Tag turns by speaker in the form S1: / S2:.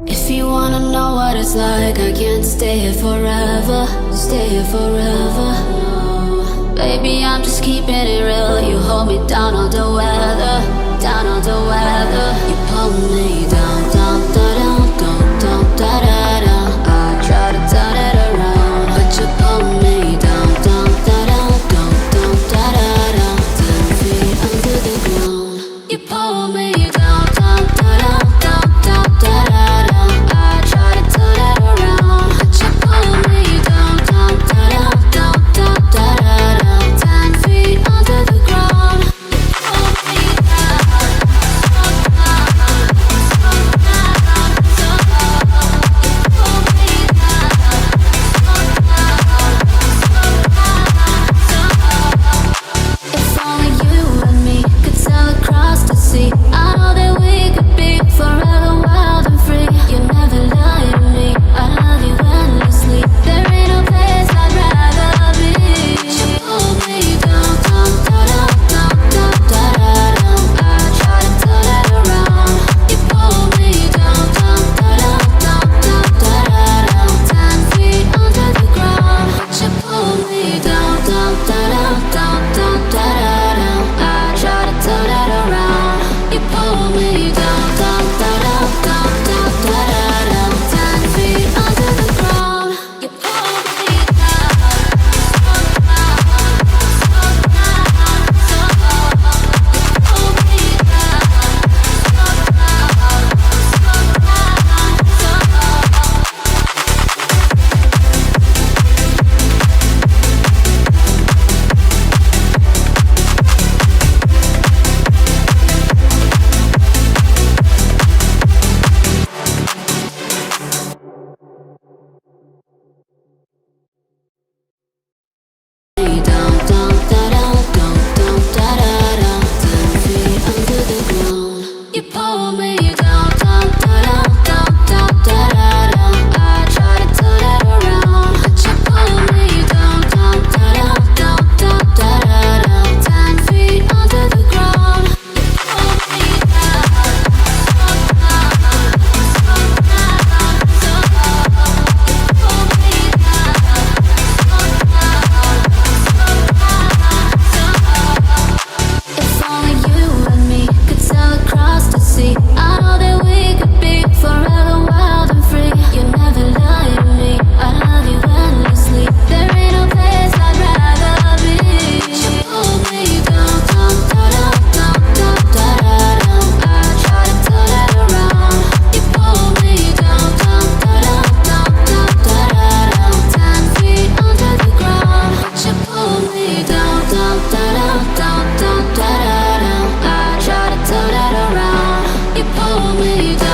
S1: If you wanna know what it's like, I can't stay here forever, stay here forever. No. Baby, I'm just keeping it real. You hold me down all the weather, down all the weather. You pull me down, down, da, down, down, down, da, da, down. I try to turn it around, but you pull me down, down, da, down, down, down, da, da, down. 10 feet under the ground. You pull me down, down, da, down, down, down, da, da, down. I try to turn it around, but you pull me down, down, da, down, down, down, da, da, down. 10 feet under the ground. You pull me down, so down, so down, so low. You pull me down, so down, so down, so low. If only you and me could sail across the sea, I know that we could be forever wild and free. You never lie to me, I love you endlessly. There ain't no place I'd rather be. You pull me down, down, down, down, down, down, down. I try to turn it around. You pull me down, down, down, down, down, down, down. 10 feet under the ground. You pull me down, down, down, down, down, down, down. I try to turn it around. You pull me down, down, down, down, down, down, down. 10 feet under the ground. You pull me down, so down, so down, so low. You pull me down, so down, so down, so low. Down, down, down, down, down, down, down. 10 feet under the ground. You pull me down, down, down, down, down, down, down. I try to turn it around, but you pull me down, down, down, down, down, down, down. 10 feet under the ground. You pull me down, so down, so down, so low. You pull me down, so down, so down, so low. If only you and me could sail across the sea, I know that we could be forever wild and free. You never lie to me, I love you endlessly. There ain't no place I'd rather be. You pull me down, down, down, down, down, down, down. I try to turn it around. You pull me down, down, down, down, down, down, down. 10 feet under the ground. You pull me down, down, down, down, down, down, down. I try to turn it around. You pull me down.